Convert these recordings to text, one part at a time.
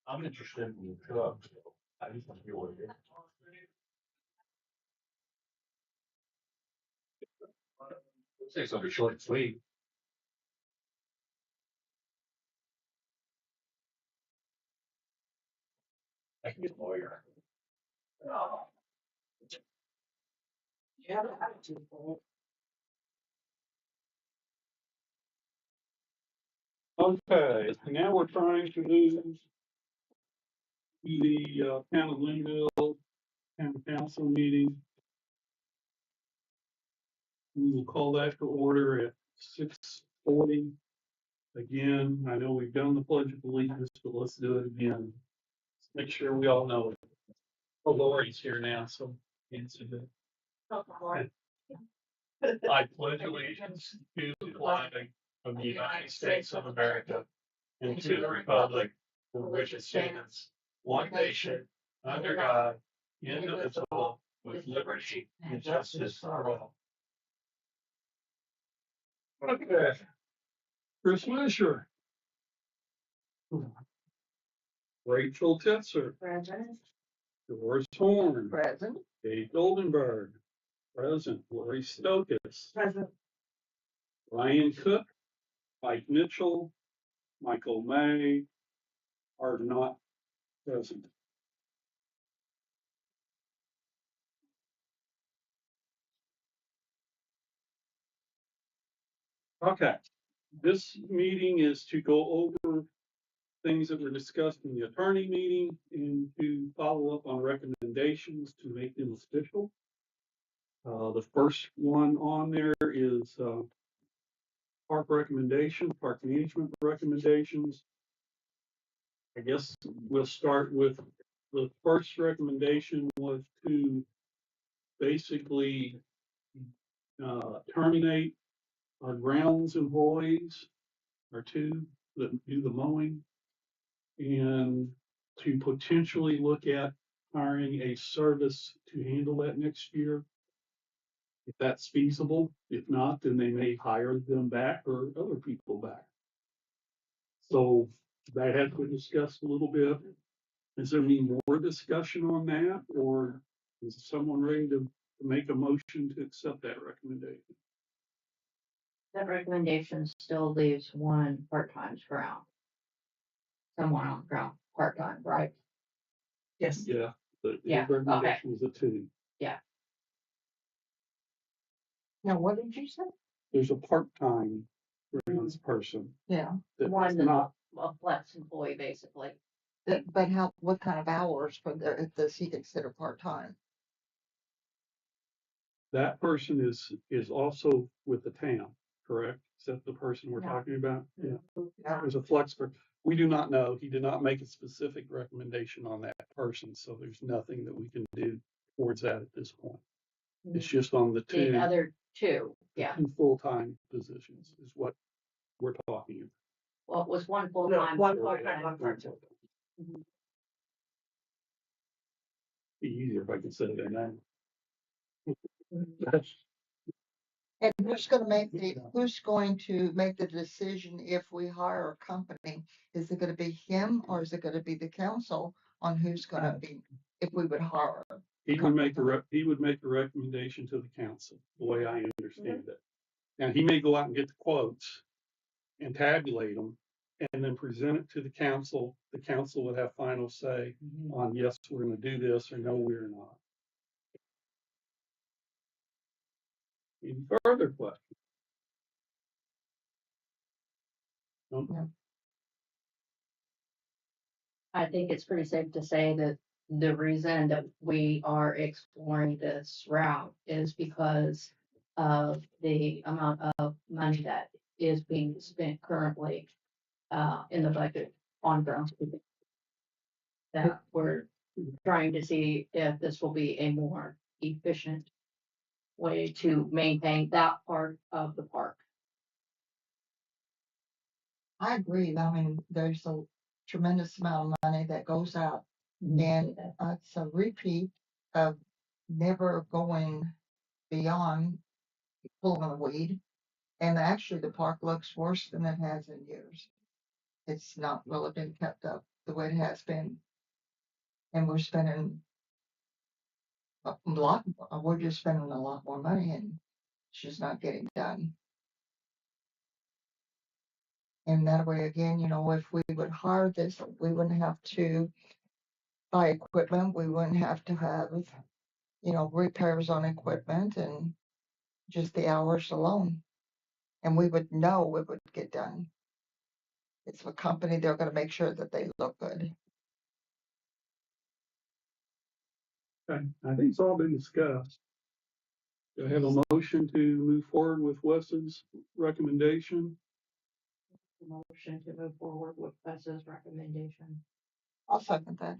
I'm interested in the truck. I just want to be what it is. Say it's gonna be short and sweet. I can get a lawyer. Okay, now we're trying to move to the town of Lynnville town council meeting. We will call that to order at 6:40. Again, I know we've done the Pledge of Allegiance, but let's do it again. Make sure we all know it. Oh, Lori's here now, so answer that. I pledge allegiance to the flag of the United States of America and to the republic for which it stands, one nation, under God, indivisible, with liberty and justice for all. Okay. Chris Wisher. Rachel Titzer. Present. Doris Horn. Present. Dave Goldenberg. Present. Lori Stokes. Present. Ryan Cook. Mike Mitchell. Michael May are not present. Okay, this meeting is to go over things that were discussed in the attorney meeting and to follow up on recommendations to make them official. The first one on there is park recommendation, park management recommendations. I guess we'll start with the first recommendation was to basically terminate our grounds employees, our two that do the mowing, and to potentially look at hiring a service to handle that next year. If that's feasible, if not, then they may hire them back or other people back. So that has been discussed a little bit. Is there any more discussion on that, or is someone ready to make a motion to accept that recommendation? That recommendation still leaves one part-time ground. Someone on the ground, part-time, right? Yes. Yeah, the Yeah, recommendation was a two. Now, what did you say? There's a part-time grounds person. Yeah. That's One not, a flex employee, basically. But how, what kind of hours for the, does he consider part-time? that person is also with the town, correct? Is that the person we're Yeah. talking about? Yeah. Yeah. There's a flex for, we do not know. He did not make a specific recommendation on that person, so there's nothing that we can do towards that at this point. It's just on the The two, other two, yeah. two full-time positions is what we're talking about. Well, it was one full-time. one part-time. Mhm. Be easier if I could say their name. And who's going to make the decision if we hire a company? Is it going to be him or is it going to be the council on who's going to be, if we would hire? He would make a recommendation to the council, the way I understand it. Now, he may go out and get the quotes and tabulate them and then present it to the council. The council would have final say on, yes, we're gonna do this, or no, we're not. Any further questions? No? I think it's pretty safe to say that the reason that we are exploring this route is because of the amount of money that is being spent currently in the budget on groundskeeping. That we're trying to see if this will be a more efficient way to maintain that part of the park. I agree. I mean, there's a tremendous amount of money that goes out and it's a repeat of never going beyond pulling a weed. And actually the park looks worse than it has in years. It's not really been kept up the way it has been. And we're spending a lot, we're just spending a lot more money and it's just not getting done. And that way, again, you know, if we would hire this, we wouldn't have to buy equipment. We wouldn't have to have, you know, repairs on equipment and just the hours alone. And we would know it would get done. It's a company, they're going to make sure that they look good. Okay, I think it's all been discussed. Do I have a motion to move forward with Wes's recommendation? Motion to move forward with Wes's recommendation. I'll second that.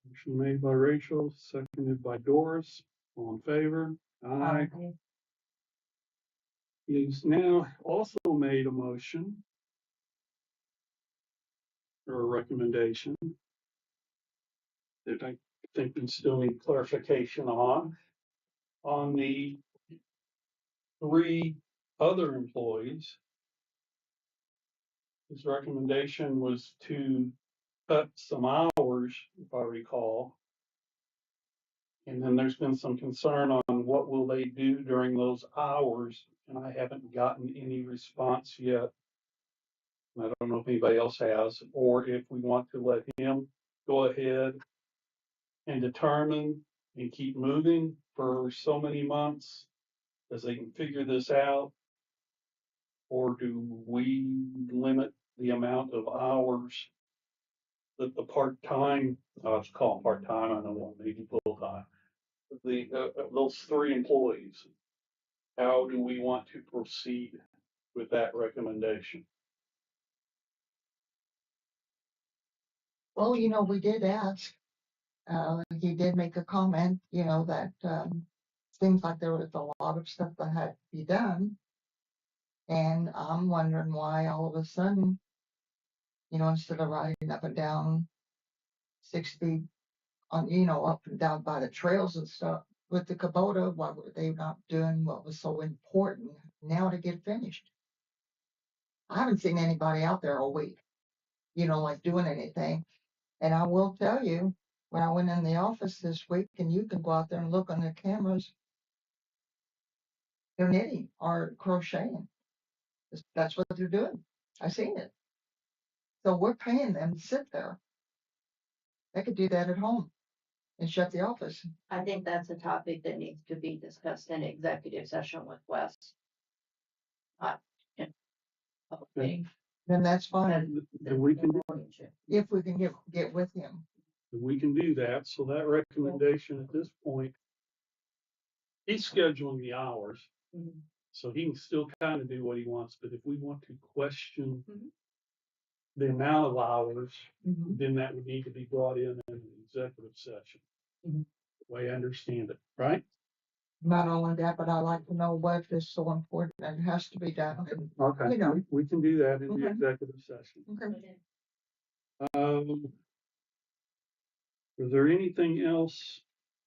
Motion made by Rachel, seconded by Doris. All in favor? Aye. He's now also made a motion or a recommendation that I think we still need clarification on the 3 other employees. His recommendation was to cut some hours, if I recall. And then there's been some concern on what will they do during those hours, and I haven't gotten any response yet. I don't know if anybody else has, or if we want to let him go ahead and determine and keep moving for so many months as they can figure this out. Or do we limit the amount of hours that the part-time, let's call them part-time, I don't want maybe full-time, those 3 employees, how do we want to proceed with that recommendation? Well, you know, we did ask. He did make a comment, you know, that seems like there was a lot of stuff that had to be done. And I'm wondering why all of a sudden, you know, instead of riding up and down 6 speed on, you know, up and down by the trails and stuff with the Kubota, why were they not doing what was so important now to get finished? I haven't seen anybody out there all week, you know, like doing anything. And I will tell you, when I went in the office this week, and you can go out there and look on the cameras, they're knitting or crocheting. That's what they're doing. I seen it. So we're paying them to sit there. They could do that at home and shut the office. I think that's a topic that needs to be discussed in executive session with Wes. In public meeting. Then that's fine And we can, if we can get with him. we can do that. So that recommendation at this point, he's scheduling the hours. Mhm. So he can still kind of do what he wants, but if we want to question Mhm. the amount of hours, Mhm. then that would need to be brought in an executive session. Mhm. The way I understand it, right? Not only that, but I like to know what is so important and has to be done. And, Okay, you know. we can do that in the Okay. executive session. Okay. Was there anything else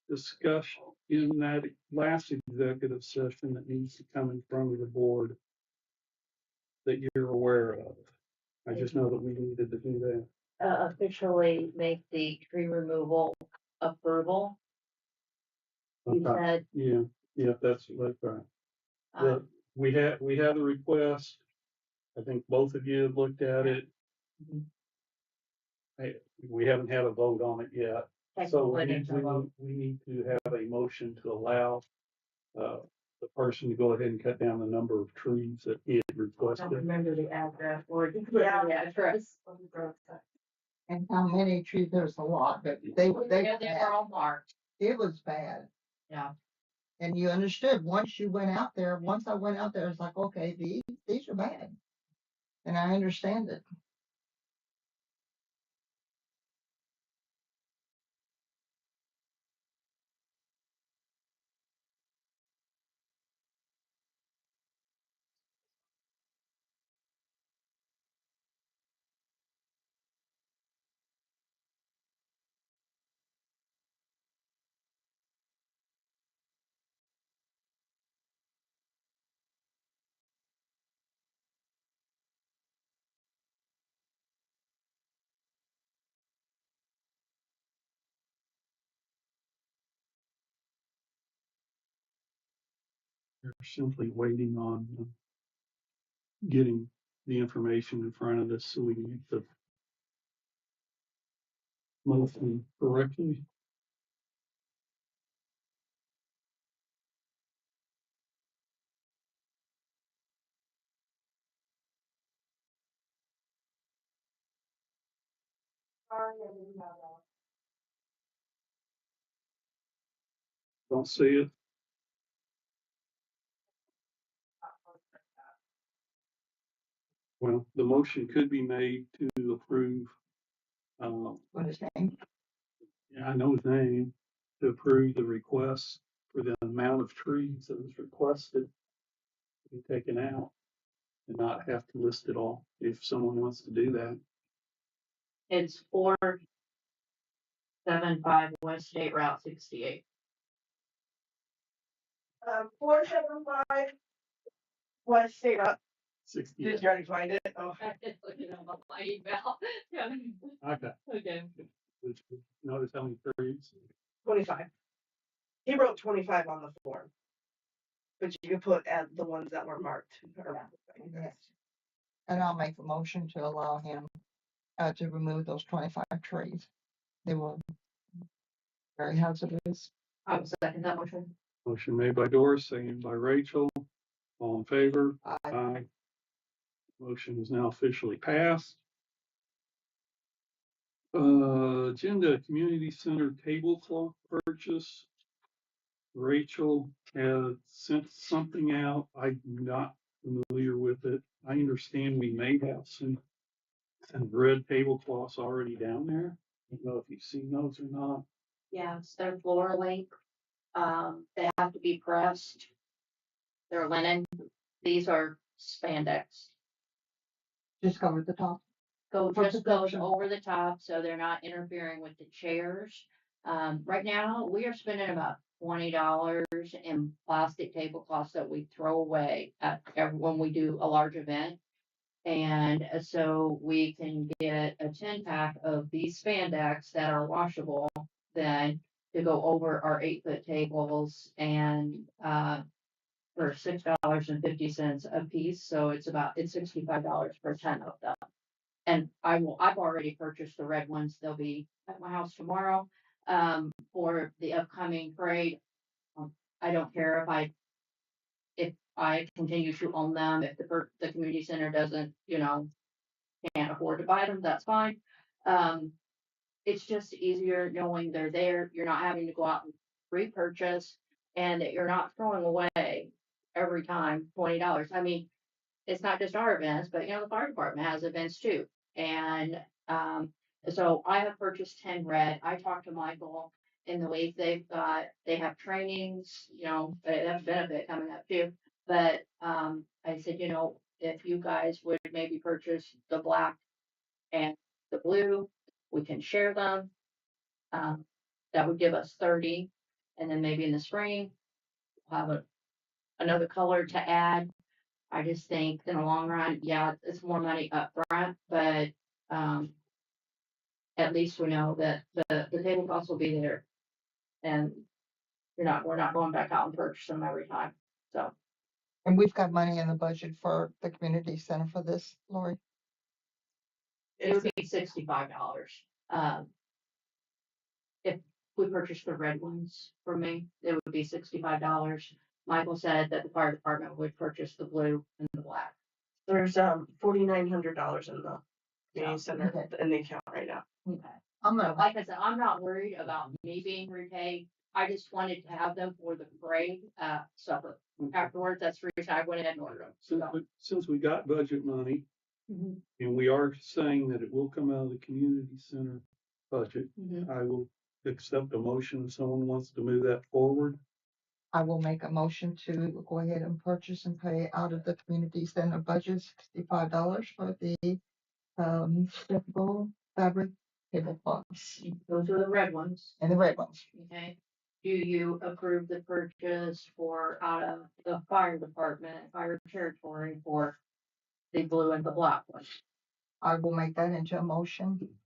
discussed in that last executive session that needs to come in front of the board that you're aware of? I just know that we needed to do that. Officially make the tree removal approval. You Okay. said, Yeah, that's right. uh, We had a request. I think both of you have looked at it. Mhm. We haven't had a vote on it yet. So we Technically, need, it's a vote. we need to have a motion to allow the person to go ahead and cut down the number of trees that he had I don't requested. remember the address or the address. And how many trees? There's a lot, but they were all marked. it was bad. Yeah. And you understood once you went out there. Once I went out there, it's like, okay, these are bad, and I understand it. We're simply waiting on getting the information in front of us so we can make the motion correctly. Don't see it. Well, the motion could be made to approve, What his name? yeah, I know his name, to approve the request for the amount of trees that was requested to be taken out and not have to list it all if someone wants to do that. It's 475 West State Route 68. 475 West State Route. 60. Did you already find it? Oh, I just looking at my email. Okay. Okay. Notice how many trees? 25. He wrote 25 on the form. But you can put at the ones that were marked. Yes. And I'll make a motion to allow him to remove those 25 trees. They were very hazardous. I will second that motion. Motion made by Doris, seconded by Rachel. All in favor? I Aye. Motion is now officially passed. Agenda, community center tablecloth purchase. Rachel has sent something out. I'm not familiar with it. I understand we may have some red tablecloths already down there. I don't know if you've seen those or not. Yes, they're floor length. They have to be pressed. They're linen. These are spandex. just covered the top. For Just goes protection. over the top, so they're not interfering with the chairs. Right now, we are spending about $20 in plastic tablecloths that we throw away when we do a large event. And so we can get a 10-pack of these spandex that are washable then to go over our 8-foot tables and, for $6.50 a piece. So it's $65 per 10 of them. And I've already purchased the red ones. They'll be at my house tomorrow, for the upcoming parade. I don't care if I continue to own them, if the community center doesn't, can't afford to buy them, that's fine. It's just easier knowing they're there. You're not having to go out and repurchase, and that you're not throwing away every time $20. I mean, it's not just our events, but the fire department has events too. And so I have purchased 10 red. I talked to Michael in the week they have trainings, they have benefit coming up too. But I said, if you guys would maybe purchase the black and the blue, we can share them. That would give us 30. And then maybe in the spring, we'll have another color to add. I just think in the long run, yeah, it's more money up front, but at least we know that the tablecloths will be there. And we're not going back out and purchase them every time. So And we've got money in the budget for the community center for this, Lori. it would be $65. If we purchased the red ones from me, it would be $65. Michael said that the fire department would purchase the blue and the black. There's $4,900 in the community center Okay. in the account right now. Okay. I'm gonna, Like I said, I'm not worried about me being repaid. I just wanted to have them for the parade supper. Afterwards, that's the reason I went ahead and ordered them. Since we got budget money, Mhm. and we are saying that it will come out of the community center budget, Mhm. I will accept a motion if someone wants to move that forward. I will make a motion to go ahead and purchase and pay out of the community center budget $65 for the shippable fabric tablecloths Those are the red ones. and the red ones. Okay. Do you approve the purchase for out of the fire department, fire territory for the blue and the black ones? I will make that into a motion.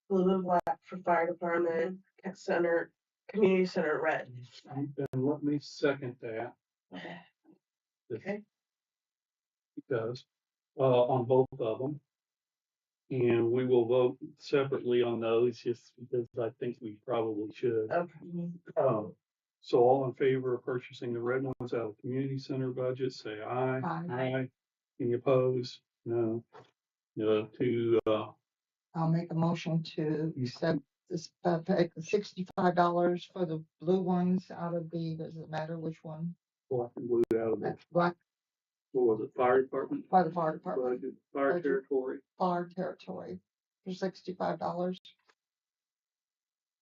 Blue and black for fire department, center, Community center red. Then let me second that. Okay. If Okay. It does, on both of them. And we will vote separately on those just because I think we probably should. Okay. So all in favor of purchasing the red ones out of the community center budget, say aye. Aye. Any opposed? No. No, I'll make a motion to accept this, pay $65 for the blue ones out of the, does it matter which one? black and blue out of the, That's black what was it, fire department? by the fire department, Budget, fire Budget. territory, fire territory for $65.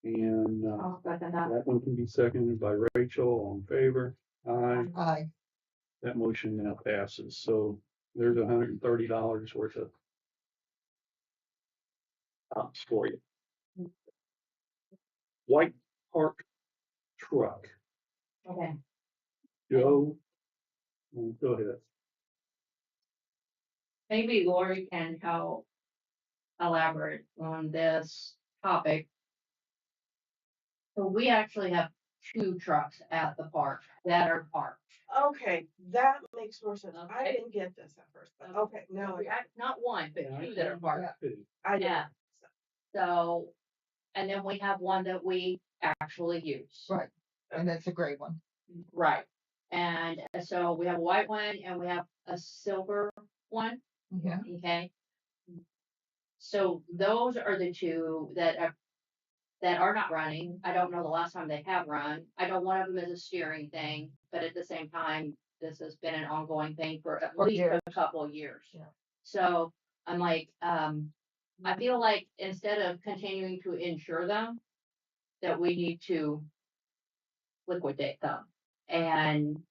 and, I'll second that. that one can be seconded by Rachel, all in favor? Aye. Aye. That motion now passes, so there's $130 worth of ops for you. White Park truck, Okay. Joe, go ahead. Maybe Lori can help elaborate on this topic. So we actually have 2 trucks at the park that are parked. Okay, that makes more sense. I Okay. didn't get this at first, but okay, now Not one, but 2 that are parked. I Yeah. did. So, and then we have one that we actually use. Right. And that's a great one. Right. And so we have a white one and we have a silver one. Yeah. Okay. So those are the 2 that are not running. I don't know the last time they have run. I know one of them is a steering thing, but at the same time, this has been an ongoing thing for at For least years. a couple of years. Yeah. So I'm like, I feel like instead of continuing to insure them, that we need to liquidate them. And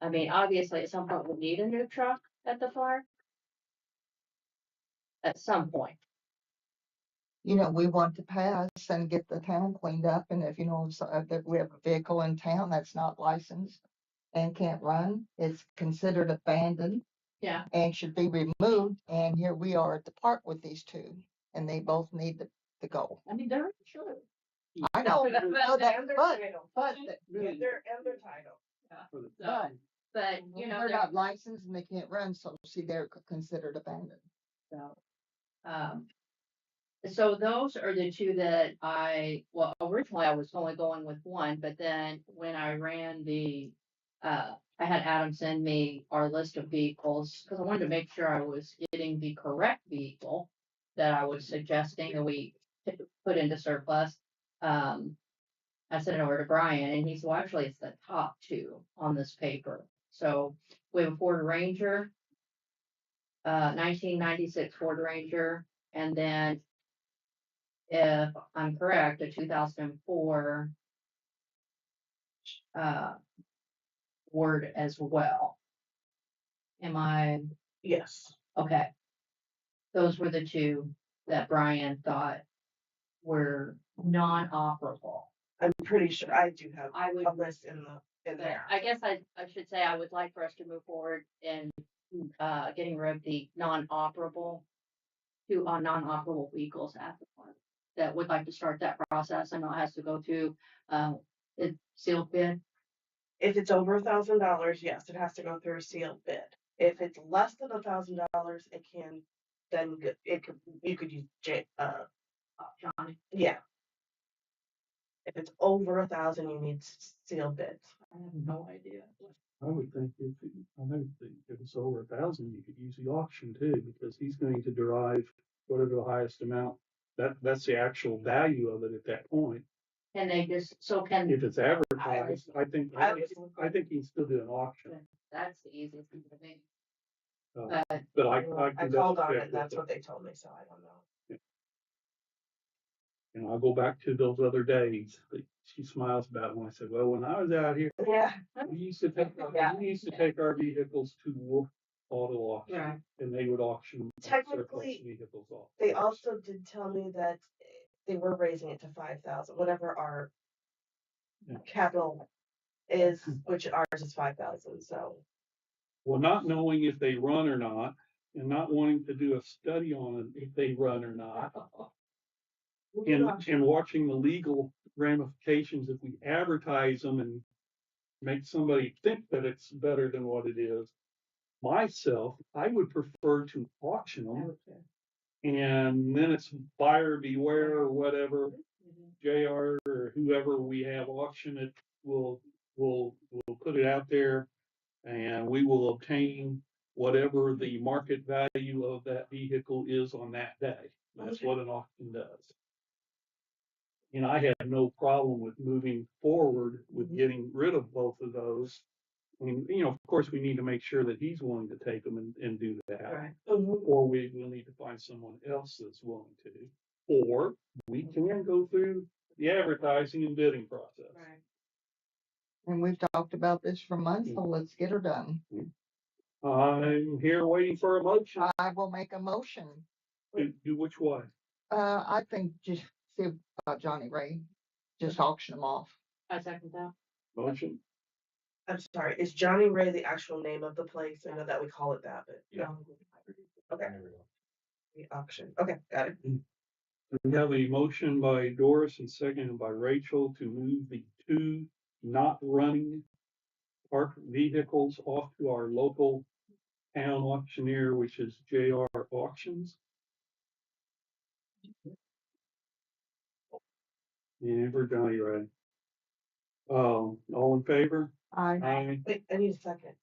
I mean, obviously at some point we need a new truck at the park. At some point. You know, we want to pass and get the town cleaned up, and if you know, that we have a vehicle in town that's not licensed and can't run, it's considered abandoned. Yeah. And should be removed, and here we are at the park with these 2, and they both need to go. I mean, they're sure. I know, But- no, that, And their but, title. but, And their title. So, but you know, they're not licensed and they can't run, so see, they're considered abandoned. So, so those are the 2 that well, originally I was only going with one, but then when I ran I had Adam send me our list of vehicles, because I wanted to make sure I was getting the correct vehicle that I was suggesting that we put into surplus. I sent it over to Brian and he said, well, actually it's the top 2 on this paper. So we have a Ford Ranger, 1996 Ford Ranger, and then if I'm correct, a 2004 Word as well. Am I Yes. okay? Those were the 2 that Brian thought were non-operable. I'm pretty sure I do have I would, a list in but there. I guess I should say I would like for us to move forward in getting rid of the non-operable non-operable vehicles at the park. That would like to start that process. I know it has to go through it's sealed bid. If it's over $1,000, yes, it has to go through a sealed bid. If it's less than $1,000, it can then you could use Johnny. yeah. If it's over 1,000, you need sealed bids. I have no idea. I would think if it's over 1,000, you could use the auction too, because he's going to derive whatever the highest amount. That's the actual value of it at that point. Can they just If it's advertised, I think I you can still do an auction. that's the easiest thing to me. Uh, But But I I can called double on it check and that's with what they told me, so I don't know. and I'll go back to those other days that she smiles about when I said, well, when I was out here, Yeah. we used to take our vehicles to Wolf Auto Auction. Right. And they would auction Technically, surplus vehicles off. They also did tell me that they were raising it to 5,000, whatever our Yeah. capital is, which ours is 5,000. So Well, not knowing if they run or not, and not wanting to do a study on it if they run or not. and watching the legal ramifications if we advertise them and make somebody think that it's better than what it is. Myself, I would prefer to auction them, and then it's buyer beware or whatever. JR or whoever we have auction it will put it out there, and we will obtain whatever the market value of that vehicle is on that day. That's what an auction does. And I have no problem with moving forward with getting rid of both of those. I mean, of course, we need to make sure that he's willing to take them and do that. Right. Or we will need to find someone else that's willing to. Or we can go through the advertising and bidding process. Right. And we've talked about this for months, so let's get her done. I'm here waiting for a motion. I will make a motion. Do which one? I think just see Johnny Ray, just auction them off. I second that. Motion? I'm sorry, is Johnny Ray the actual name of the place? I know that we call it that, but. Yeah. Okay. The auction, okay, got it. We have a motion by Doris and seconded by Rachel to move the two not running parked vehicles off to our local town auctioneer, which is JR Auctions. And for Johnny Ray. All in favor? Aye. Wait, I need a second.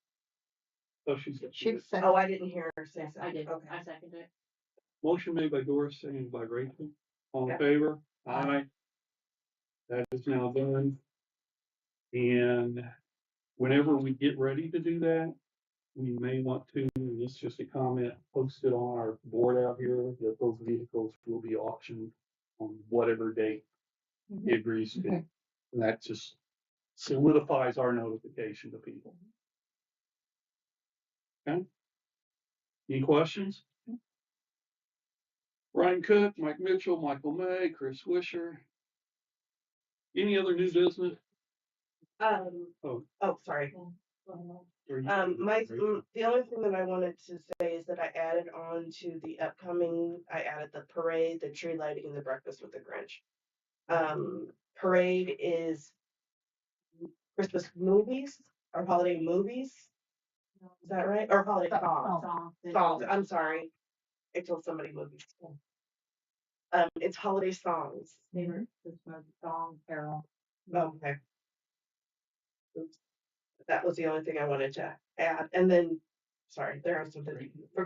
Oh, she's got. She said, Oh, I didn't hear her say Yes, so. I did. Okay. I seconded it. Motion made by Doris, seconded by Rachel. All in Yeah. favor? Aye. That is now done. And whenever we get ready to do that, we may want to, and this is just a comment, post it on our board out here that those vehicles will be auctioned on whatever date he agrees to. Okay. And that just solidifies our notification to people. Okay? Any questions? Brian Cook, Mike Mitchell, Michael May, Chris Wisher. Any other new business? Oh, sorry. Or you- The only thing that I wanted to say is that I added on to the upcoming, I added the parade, the tree lighting, and the breakfast with the Grinch. Parade is Christmas movies or holiday movies. Is that right? Or holiday songs. Songs, I'm sorry. I told somebody movies. It's holiday songs. Christmas song, carol. Okay. Oops. That was the only thing I wanted to add. And then, sorry, there are some things for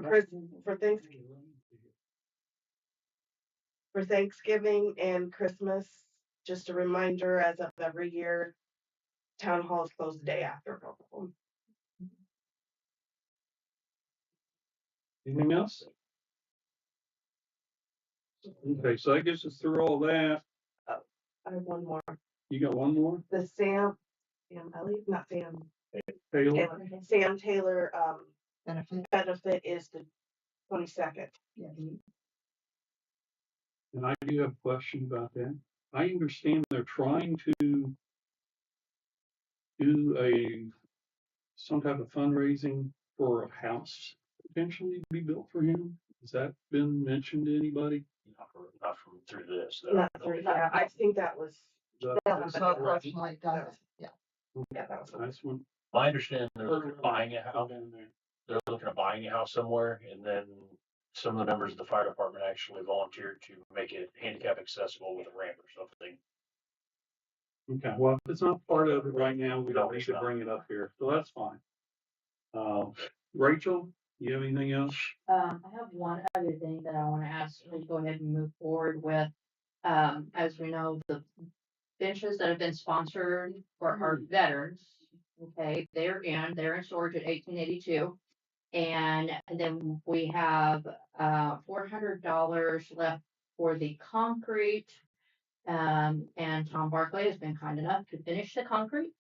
Thanksgiving and Christmas. Just a reminder, as of every year, town hall is closed the day after. Anything else? Okay, so I guess it's through all that. I have one more. You got one more? The Sam Elliott, not Sam Taylor? Sam Taylor benefit. is the 22nd. Yeah. And I do have a question about that. I understand they're trying to do some type of fundraising for a house potentially to be built for him. Has that been mentioned to anybody? Not from through this. Not through, yeah, I think that was. That was not personally done. Yeah. Yeah, that was. Nice one. My understanding, they're looking at buying a house. They're looking at buying a house somewhere, and then some of the members of the fire department actually volunteered to make it handicap accessible with a ramp or something. Okay, well, if it's not part of it right now, we don't need to bring it up here, so that's fine. Rachel, you have anything else? I have one other thing that I want to ask, to go ahead and move forward with. As we know, the benches that have been sponsored for our veterans, okay, they're in storage at 1882. And then we have, $400 left for the concrete. And Tom Barclay has been kind enough to finish the concrete,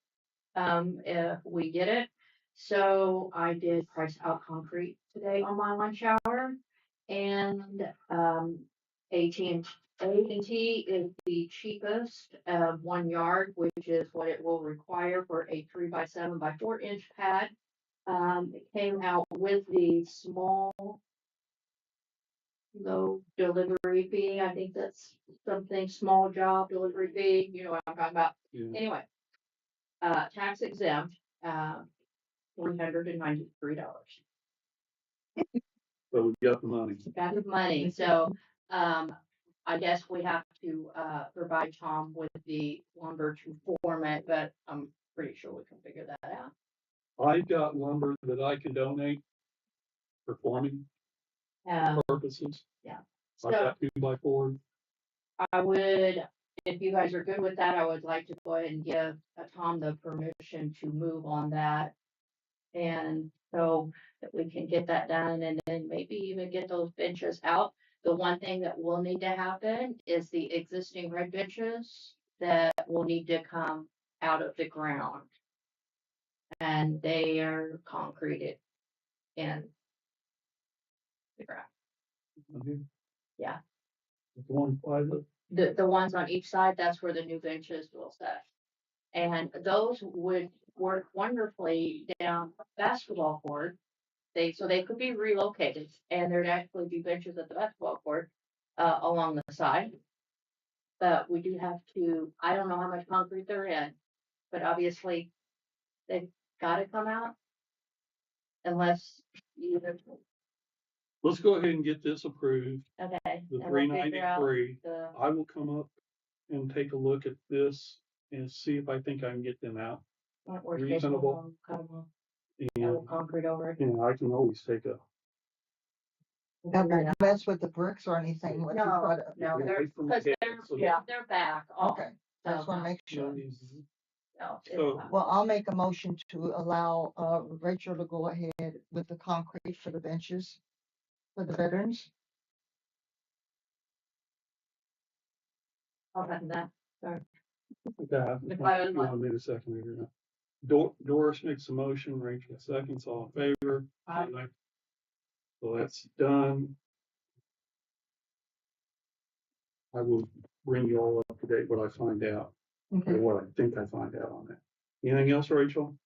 if we get it. So I did price out concrete today on my lunch hour, and AT&T is the cheapest of 1 yard, which is what it will require for a 3x7 by 4 inch pad. It came out with the small low delivery fee. I think that's something, small job delivery fee, you know what I'm talking about. Yeah. Anyway, tax exempt, $393. So we got the money. Got the money, so, I guess we have to, provide Tom with the lumber to form it, but I'm pretty sure we can figure that out. I've got lumber that I can donate for farming purposes. yeah. I've So got 2x4. I would, if you guys are good with that, I would like to go ahead and give Tom the permission to move on that. And so that we can get that done and then maybe even get those benches out. The one thing that will need to happen is the existing red benches that will need to come out of the ground. And they are concreted in the ground. Yeah. The one by The ones on each side, that's where the new benches will set. And those would work wonderfully down basketball court. So they could be relocated and there'd actually be benches at the basketball court, along the side. But we do have to, I don't know how much concrete they're in, but obviously they've gotta come out. Unless you, Let's go ahead and get this approved, okay. the and we'll figure out 393. the- I will come up and take a look at this and see if I think I can get them out. worst case, Reasonable. cut 'em off, And, and concrete over it. you know, I can always take a. That won't mess with the bricks or anything. what you No, put- no, Away they're, from my cause head, they're, so- yeah, they're back. off, Okay, I just wanna make sure. no, it's So- fine. Well, I'll make a motion to allow, Rachel to go ahead with the concrete for the benches for the veterans. I'll second that. Sorry. Okay, If I was you want me to second it or not? Doris makes a motion, Rachel seconds, all in favor? Aye. So that's done. I will bring you all up to date what I find out, or Okay. what I think I find out on that. Anything else, Rachel?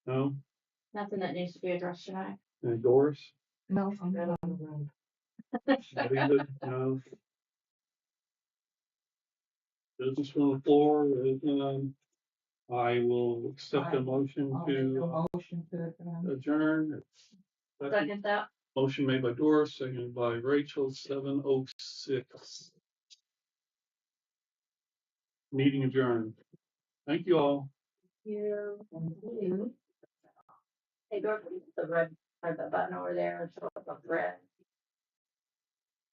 No? Nothing that needs to be addressed tonight. And Doris? No, David? No? Business from the floor, I will accept a motion I'll make a to motion to, adjourn. Second that. Motion made by Doris, seconded by Rachel, 7:06. Meeting adjourned. Thank you all. You. Hey, Dorothy, the red, or the button over there, so it's red.